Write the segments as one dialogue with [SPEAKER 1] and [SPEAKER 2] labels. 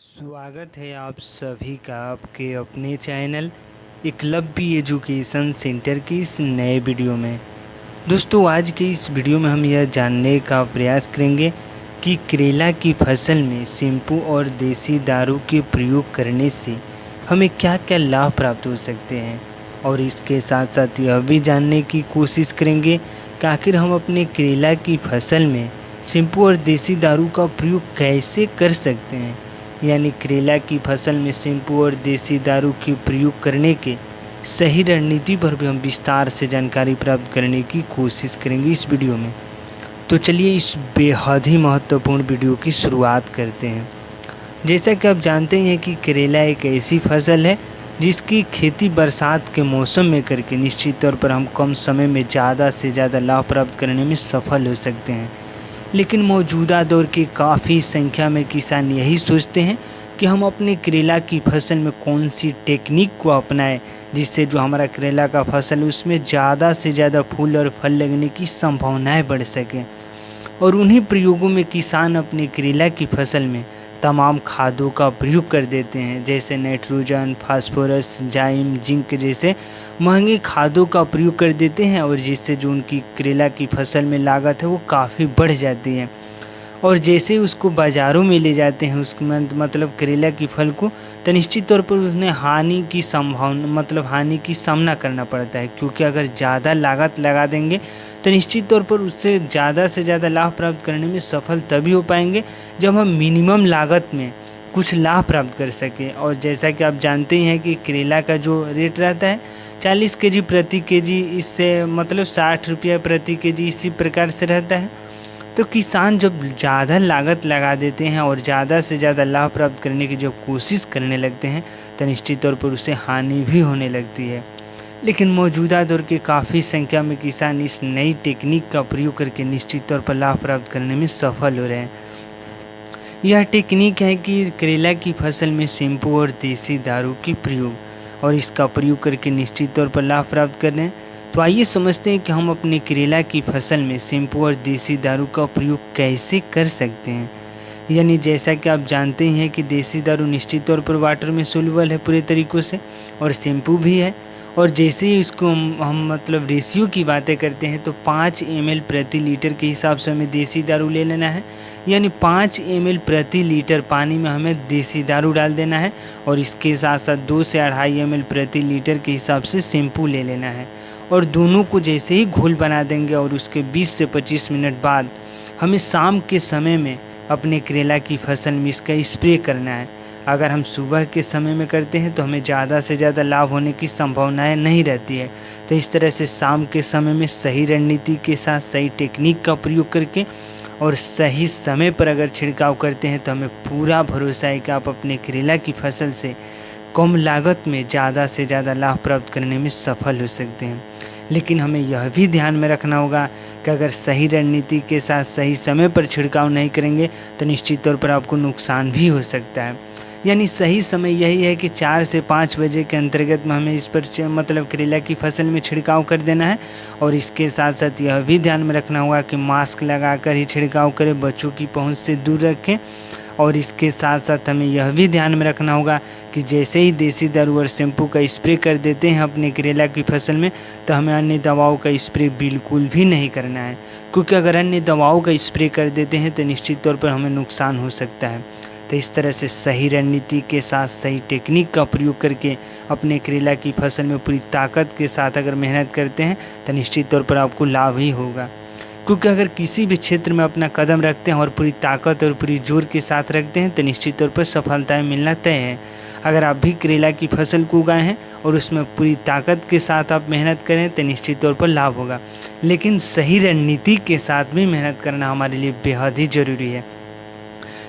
[SPEAKER 1] स्वागत है आप सभी का आपके अपने चैनल एकलव्य एजुकेशन सेंटर की इस नए वीडियो में। दोस्तों, आज के इस वीडियो में हम यह जानने का प्रयास करेंगे कि करेला की फसल में शैम्पू और देसी दारू के प्रयोग करने से हमें क्या क्या लाभ प्राप्त हो सकते हैं, और इसके साथ साथ यह भी जानने की कोशिश करेंगे कि आखिर हम अपने करेला की फसल में शैम्पू और देसी दारू का प्रयोग कैसे कर सकते हैं। यानी करेला की फसल में शैम्पू और देसी दारू के प्रयोग करने के सही रणनीति पर भी हम विस्तार से जानकारी प्राप्त करने की कोशिश करेंगे इस वीडियो में। तो चलिए इस बेहद ही महत्वपूर्ण वीडियो की शुरुआत करते हैं। जैसा कि आप जानते हैं कि करेला एक ऐसी फसल है जिसकी खेती बरसात के मौसम में करके निश्चित तौर पर हम कम समय में ज़्यादा से ज़्यादा लाभ प्राप्त करने में सफल हो सकते हैं। लेकिन मौजूदा दौर की काफ़ी संख्या में किसान यही सोचते हैं कि हम अपने करेला की फसल में कौन सी टेक्निक को अपनाएं जिससे जो हमारा करेला का फसल है उसमें ज़्यादा से ज़्यादा फूल और फल लगने की संभावनाएं बढ़ सकें। और उन्हीं प्रयोगों में किसान अपने करेला की फसल में तमाम खादों का प्रयोग कर देते हैं, जैसे नाइट्रोजन, फास्फोरस, जाइम, जिंक जैसे महंगे खादों का प्रयोग कर देते हैं, और जिससे जो उनकी करेला की फसल में लागत है वो काफ़ी बढ़ जाती है। और जैसे ही उसको बाज़ारों में ले जाते हैं उसमें मतलब करेला की फल को, तो निश्चित तौर पर उसने हानि की संभावना हानि की सामना करना पड़ता है, क्योंकि अगर ज़्यादा लागत लगा देंगे तो निश्चित तौर पर उससे ज़्यादा से ज़्यादा लाभ प्राप्त करने में सफल तभी हो पाएंगे जब हम मिनिमम लागत में कुछ लाभ प्राप्त कर सकें। और जैसा कि आप जानते ही हैं कि करेला का जो रेट रहता है 40 केजी प्रति केजी, इससे 60 रुपया प्रति केजी, इसी प्रकार से रहता है। तो किसान जब ज़्यादा लागत लगा देते हैं और ज़्यादा से ज़्यादा लाभ प्राप्त करने की जब कोशिश करने लगते हैं तो निश्चित तौर पर उसे हानि भी होने लगती है। लेकिन मौजूदा दौर के काफ़ी संख्या में किसान इस नई टेक्निक का प्रयोग करके निश्चित तौर पर लाभ प्राप्त करने में सफल हो रहे हैं। यह टेक्निक है कि करेला की फसल में शैम्पू और देसी दारू के प्रयोग, और इसका प्रयोग करके निश्चित तौर पर लाभ प्राप्त कर रहे हैं। तो आइए समझते हैं कि हम अपने करेला की फसल में शैम्पू और देसी दारू का प्रयोग कैसे कर सकते हैं। यानी जैसा कि आप जानते हैं कि देसी दारू निश्चित तौर पर वाटर में सोल्यूबल है पूरे तरीक़ों से, और शैम्पू भी है। और जैसे ही इसको हम रेशियो की बातें करते हैं तो 5 ml प्रति लीटर के हिसाब से हमें देसी दारू ले लेना है। यानी 5 ml प्रति लीटर पानी में हमें देसी दारू डाल देना है, और इसके साथ साथ 2 से 2.5 ml प्रति लीटर के हिसाब से शैम्पू ले लेना है। और दोनों को जैसे ही घोल बना देंगे और उसके 20 से 25 मिनट बाद हमें शाम के समय में अपने करेला की फसल में इसका स्प्रे करना है। अगर हम सुबह के समय में करते हैं तो हमें ज़्यादा से ज़्यादा लाभ होने की संभावनाएं नहीं रहती है। तो इस तरह से शाम के समय में सही रणनीति के साथ सही टेक्निक का प्रयोग करके और सही समय पर अगर छिड़काव करते हैं तो हमें पूरा भरोसा है कि आप अपने करेला की फसल से कम लागत में ज़्यादा से ज़्यादा लाभ प्राप्त करने में सफल हो सकते हैं। लेकिन हमें यह भी ध्यान में रखना होगा कि अगर सही रणनीति के साथ सही समय पर छिड़काव नहीं करेंगे तो निश्चित तौर पर आपको नुकसान भी हो सकता है। यानी सही समय यही है कि 4 से 5 बजे के अंतर्गत में हमें इस पर करेला की फसल में छिड़काव कर देना है। और इसके साथ साथ यह भी ध्यान में रखना होगा कि मास्क लगाकर ही छिड़काव करें, बच्चों की पहुंच से दूर रखें। और इसके साथ साथ हमें यह भी ध्यान में रखना होगा कि जैसे ही देसी दारू और शैम्पू का स्प्रे कर देते हैं अपने करेला की फसल में, तो हमें अन्य दवाओं का स्प्रे बिल्कुल भी नहीं करना है, क्योंकि अगर अन्य दवाओं का स्प्रे कर देते हैं तो निश्चित तौर पर हमें नुकसान हो सकता है। तो इस तरह से सही रणनीति के साथ सही टेक्निक का प्रयोग करके अपने करेला की फसल में पूरी ताकत के साथ अगर मेहनत करते हैं तो निश्चित तौर पर आपको लाभ ही होगा। क्योंकि अगर किसी भी क्षेत्र में अपना कदम रखते हैं और पूरी ताकत और पूरी जोर के साथ रखते हैं तो निश्चित तौर पर सफलताएं मिलना तय है। अगर आप भी करेला की फसल को उगाए हैं और उसमें पूरी ताकत के साथ आप मेहनत करें तो निश्चित तौर पर लाभ होगा। लेकिन सही रणनीति के साथ भी मेहनत करना हमारे लिए बेहद ही ज़रूरी है।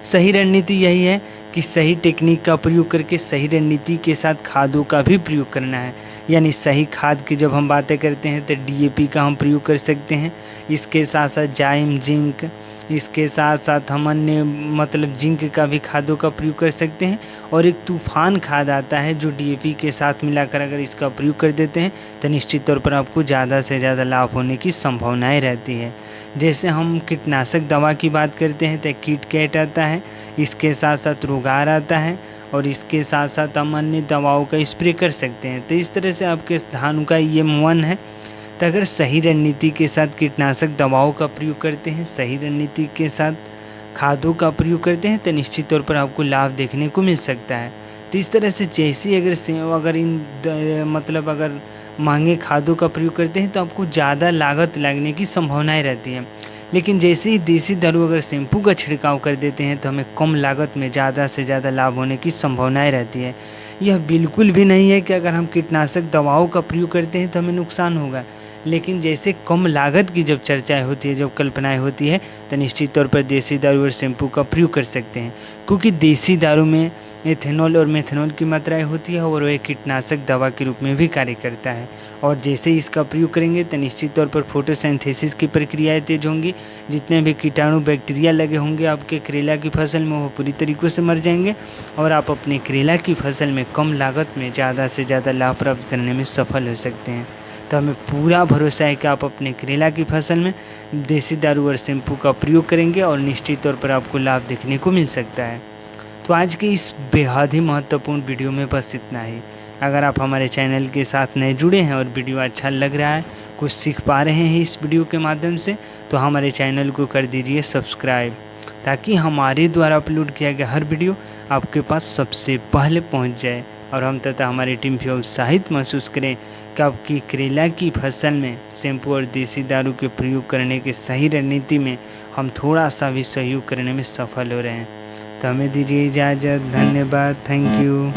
[SPEAKER 1] सही रणनीति यही है कि सही टेक्निक का प्रयोग करके सही रणनीति के साथ खादों का भी प्रयोग करना है। यानी सही खाद की जब हम बातें करते हैं तो DAP का हम प्रयोग कर सकते हैं। इसके साथ साथ जाइम, जिंक, इसके साथ साथ हम अन्य जिंक का भी खादों का प्रयोग कर सकते हैं। और एक तूफान खाद आता है जो DAP के साथ मिलाकर अगर इसका प्रयोग कर देते हैं तो निश्चित तौर पर आपको ज़्यादा से ज़्यादा लाभ होने की संभावनाएं रहती है। जैसे हम कीटनाशक दवा की बात करते हैं तो KitKat आता है, इसके साथ साथ रोगार आता है और इसके साथ साथ हम अन्य दवाओं का स्प्रे कर सकते हैं। तो इस तरह से आपके धान का ये मन है। तो अगर सही रणनीति के साथ कीटनाशक दवाओं का प्रयोग करते हैं, सही रणनीति के साथ खादों का प्रयोग करते हैं, तो निश्चित तौर पर आपको लाभ देखने को मिल सकता है। तो इस तरह से जैसे अगर अगर महंगे खादों का प्रयोग करते हैं तो आपको ज़्यादा लागत लगने की संभावनाएं रहती हैं। लेकिन जैसे ही देसी दारू अगर शैम्पू का छिड़काव कर देते हैं तो हमें कम लागत में ज़्यादा से ज़्यादा लाभ होने की संभावनाएं रहती है। यह बिल्कुल भी नहीं है कि अगर हम कीटनाशक दवाओं का प्रयोग करते हैं तो हमें नुकसान होगा। लेकिन जैसे कम लागत की जब चर्चाएं होती है, जब कल्पनाएं होती है, तो निश्चित तौर पर देसी दारू और शैम्पू का प्रयोग कर सकते हैं। क्योंकि देसी दारू में एथेनॉल और मेथनॉल की मात्राएं होती है और वह कीटनाशक दवा के रूप में भी कार्य करता है। और जैसे इसका प्रयोग करेंगे तो निश्चित तौर पर फोटोसिंथेसिस की प्रक्रियाएं तेज होंगी। जितने भी कीटाणु बैक्टीरिया लगे होंगे आपके करेला की फसल में, वो पूरी तरीक़े से मर जाएंगे और आप अपने करेला की फसल में कम लागत में ज़्यादा से ज़्यादा लाभ प्राप्त करने में सफल हो सकते हैं। तो हमें पूरा भरोसा है कि आप अपने करेला की फसल में देसी दारू और शैम्पू का प्रयोग करेंगे और निश्चित तौर पर आपको लाभ देखने को मिल सकता है। तो आज के इस बेहद ही महत्वपूर्ण वीडियो में बस इतना ही। अगर आप हमारे चैनल के साथ नए जुड़े हैं और वीडियो अच्छा लग रहा है, कुछ सीख पा रहे हैं इस वीडियो के माध्यम से, तो हमारे चैनल को कर दीजिए सब्सक्राइब, ताकि हमारे द्वारा अपलोड किया गया हर वीडियो आपके पास सबसे पहले पहुंच जाए और हम तथा हमारी टीम भी उत्साहित महसूस करें कि आपकी करेला की फसल में शैम्पू और देसी दारू के प्रयोग करने की सही रणनीति में हम थोड़ा सा भी सहयोग करने में सफल हो रहे हैं। तो हमें दीजिए इजाज़त। धन्यवाद। Thank you.